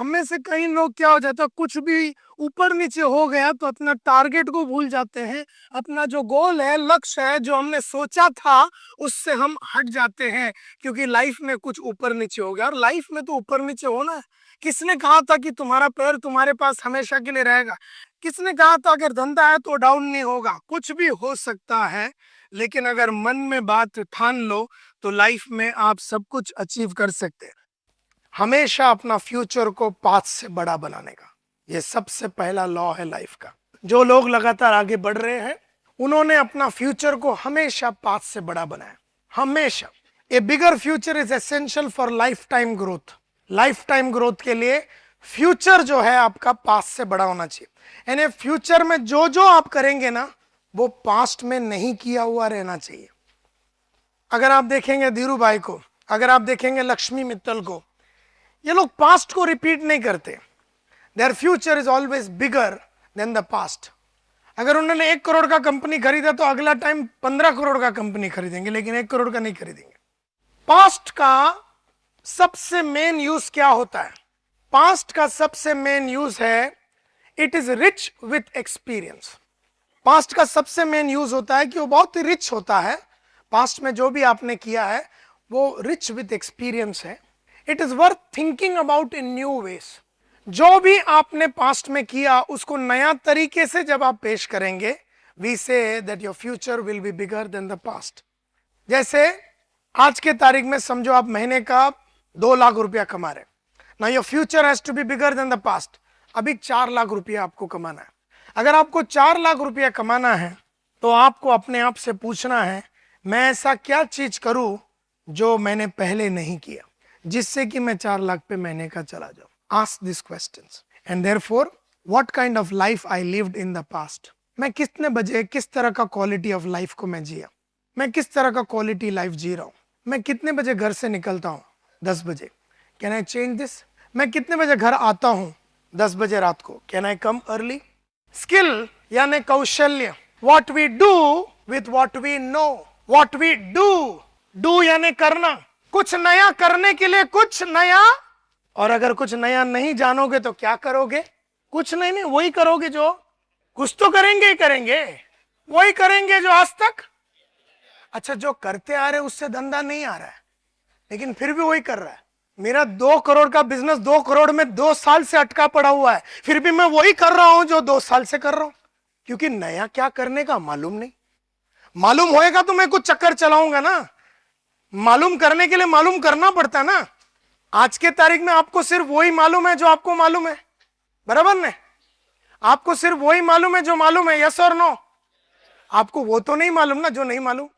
में से कई लोग क्या हो जाता है, कुछ भी ऊपर नीचे हो गया तो अपना टारगेट को भूल जाते हैं, अपना जो गोल है, लक्ष्य है, जो हमने सोचा था उससे हम हट जाते हैं, क्योंकि लाइफ में कुछ ऊपर नीचे हो गया। और लाइफ में तो ऊपर नीचे होना है। किसने कहा था कि तुम्हारा पैर तुम्हारे पास हमेशा के लिए रहेगा? किसने कहा था अगर धंधा है तो डाउन नहीं होगा? कुछ भी हो सकता है, लेकिन अगर मन में बात ठान लो तो लाइफ में आप सब कुछ अचीव कर सकते हैं। हमेशा अपना फ्यूचर को पाथ से बड़ा बनाने का, ये सबसे पहला लॉ है लाइफ का। जो लोग लगातार आगे बढ़ रहे हैं उन्होंने अपना फ्यूचर को हमेशा पाथ से बड़ा बनाया, हमेशा। A bigger future is essential for lifetime growth. Lifetime growth के लिए फ्यूचर जो है आपका पास्ट से बड़ा होना चाहिए। यानी फ्यूचर में जो जो आप करेंगे ना, वो पास्ट में नहीं किया हुआ रहना चाहिए। अगर आप देखेंगे धीरू भाई को, अगर आप देखेंगे लक्ष्मी मित्तल को, ये लोग पास्ट को रिपीट नहीं करते। Their future is always bigger than the past. अगर उन्होंने 1 करोड़ का कंपनी खरीदा तो अगला टाइम 15 करोड़ का कंपनी खरीदेंगे, लेकिन 1 करोड़ का नहीं खरीदेंगे। पास्ट का सबसे मेन यूज क्या होता है? पास्ट का सबसे मेन यूज है it is rich with experience. Past का सबसे मेन यूज होता है कि वो बहुत ही रिच होता है। पास्ट में जो भी आपने किया है वो रिच विथ एक्सपीरियंस है। It is worth thinking about in new ways. जो भी आपने पास्ट में किया उसको नया तरीके से जब आप पेश करेंगे, we say that your future will be bigger than the past. जैसे आज के तारीख में समझो आप महीने का 2 लाख रुपया कमा रहे, now your future has to be bigger than the past. अभी 4 लाख रुपया आपको कमाना है। अगर आपको 4 लाख रुपया कमाना है तो आपको अपने आप से पूछना है, मैं ऐसा क्या चीज करूं जो मैंने पहले नहीं किया, जिससे कि मैं 4 लाख पे महीने का चला जाऊं। Ask this questions and therefore what kind of life I lived in the past. मैं कितने बजे किस तरह का क्वालिटी ऑफ लाइफ को मैं जिया, मैं किस तरह का क्वालिटी लाइफ जी रहा हूं। मैं कितने बजे घर से निकलता हूं? 10 बजे। Can I change this? मैं कितने बजे घर आता हूं? 10 बजे रात को। Can I come early? Skill यानी कौशल्य, what we do with what we know. What we do यानी करना, कुछ नया करने के लिए कुछ नया। और अगर कुछ नया नहीं जानोगे तो क्या करोगे? कुछ नहीं, वही करोगे जो, कुछ तो करेंगे ही करेंगे, वही करेंगे जो आज तक। अच्छा, जो करते आ रहे उससे धंधा नहीं आ रहा है, लेकिन फिर भी वही कर रहा है। मेरा 2 करोड़ का बिजनेस 2 करोड़ में 2 साल से अटका पड़ा हुआ है, फिर भी मैं वही कर रहा हूं जो 2 साल से कर रहा हूं, क्योंकि नया क्या करने का मालूम नहीं। मालूम होएगा तो मैं कुछ चक्कर चलाऊंगा ना। मालूम करने के लिए मालूम करना पड़ता ना। आज के तारीख में आपको सिर्फ वही मालूम है जो आपको मालूम है, बराबर ने? आपको सिर्फ वही मालूम है जो मालूम है, यस और नो? आपको वो तो नहीं मालूम ना जो नहीं मालूम।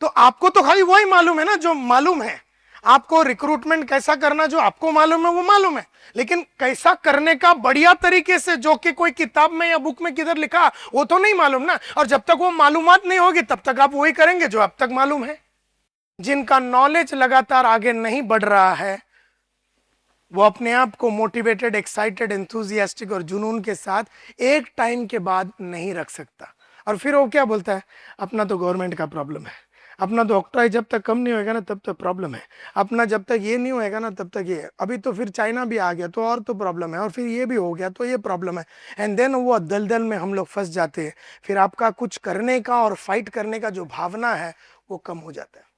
तो आपको तो खाली वही मालूम है ना जो मालूम है। आपको रिक्रूटमेंट कैसा करना जो आपको मालूम है वो मालूम है, लेकिन कैसा करने का बढ़िया तरीके से जो कि कोई किताब में या बुक में किधर लिखा वो तो नहीं मालूम ना। और जब तक वो मालूमात नहीं होगी तब तक आप वही करेंगे जो अब तक मालूम है। जिनका नॉलेज लगातार आगे नहीं बढ़ रहा है वो अपने आप को मोटिवेटेड, एक्साइटेड, एंथुजियास्टिक और जुनून के साथ एक टाइम के बाद नहीं रख सकता। और फिर वो क्या बोलता है, अपना तो गवर्नमेंट का प्रॉब्लम है, अपना तो ऑक्ट्राई जब तक कम नहीं होएगा ना तब तक प्रॉब्लम है, अपना जब तक ये नहीं होएगा ना तब तक ये, अभी तो फिर चाइना भी आ गया तो और तो प्रॉब्लम है, और फिर ये भी हो गया तो ये प्रॉब्लम है। एंड देन वो दलदल में हम लोग फंस जाते हैं। फिर आपका कुछ करने का और फाइट करने का जो भावना है वो कम हो जाता है।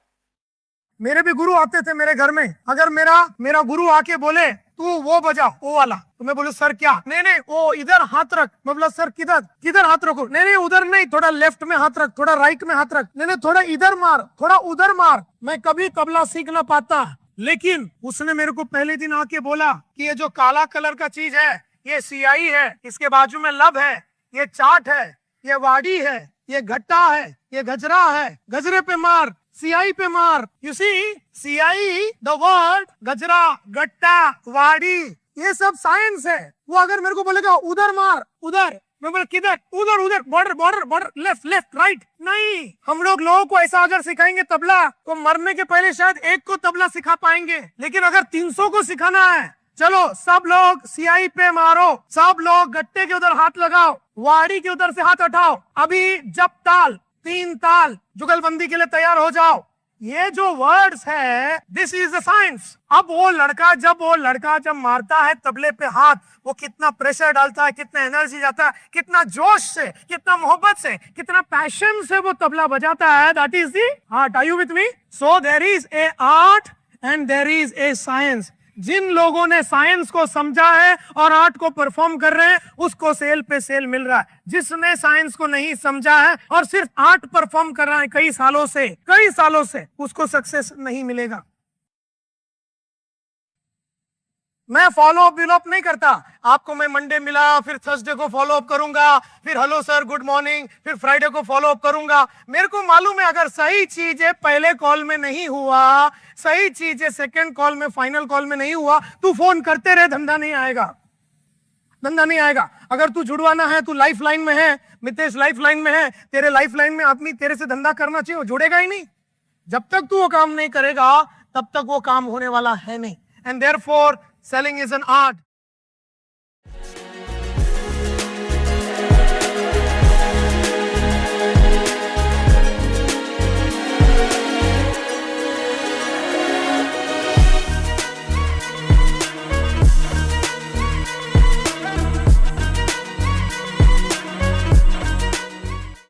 मेरे भी गुरु आते थे मेरे घर में। अगर मेरा गुरु आके बोले तू वो बजा वो वाला, तो मैं बोलूं सर क्या? नहीं वो इधर हाथ रख। मैं बोला सर किधर किधर हाथ रखो? नहीं उधर नहीं, थोड़ा लेफ्ट में हाथ रख, थोड़ा राइट में हाथ रख। नहीं थोड़ा इधर मार, थोड़ा उधर मार। मैं कभी तबला सीख ना पाता, लेकिन उसने मेरे को पहले दिन आके बोला कि ये जो काला कलर का चीज है ये सियाई है, इसके बाजू में लब है, ये चाट है, ये वाड़ी है, ये घट्टा है, ये गजरा है, गजरे पे मार, सियाई पे मार। यू सी, सियाई, द वर्ड, गजरा, गट्टा, वाड़ी, ये सब साइंस है। वो अगर मेरे को बोलेगा उधर मार, उधर, मैं बोला किधर? उधर उधर, border border border, left left right. नहीं, हम लोगों को ऐसा अगर सिखाएंगे तबला तो मरने के पहले शायद एक को तबला सिखा पाएंगे, लेकिन अगर 300 को सिखाना है, चलो सब लोग सियाई पे मारो, सब लोग गट्टे के उधर हाथ लगाओ, वाड़ी के उधर से हाथ उठाओ, अभी जब ताल 3 ताल जुगलबंदी के लिए तैयार हो जाओ। ये जो वर्ड्स है, दिस इज द साइंस। अब वो लड़का जब मारता है तबले पे हाथ, वो कितना प्रेशर डालता है, कितना एनर्जी जाता है, कितना जोश से, कितना मोहब्बत से, कितना पैशन से वो तबला बजाता है। That is the art. Are you with me? So there is a art and there is a science. जिन लोगों ने साइंस को समझा है और आर्ट को परफॉर्म कर रहे हैं, उसको सेल पे सेल मिल रहा है। जिसने साइंस को नहीं समझा है और सिर्फ आर्ट परफॉर्म कर रहा है कई सालों से, उसको सक्सेस नहीं मिलेगा। मैं फॉलो अप नहीं करता। आपको मैं मंडे मिला, फिर थर्सडे को फॉलो अप करूंगा, फिर हेलो सर गुड मॉर्निंग, फिर फ्राइडे को फॉलो अप करूंगा। मेरे को मालूम है अगर सही चीजें पहले कॉल में नहीं हुआ, सही चीजें सेकंड कॉल में, फाइनल कॉल में नहीं हुआ, तू फोन करते रहे, धंधा नहीं आएगा। अगर तू जुड़वाना है, तू लाइफ लाइन में है, मितेश लाइफ लाइन में है, तेरे लाइफ लाइन में आदमी तेरे से धंधा करना चाहिए, वो जुड़ेगा ही नहीं। जब तक तू वो काम नहीं करेगा तब तक वो काम होने वाला है नहीं। And therefore selling is an art.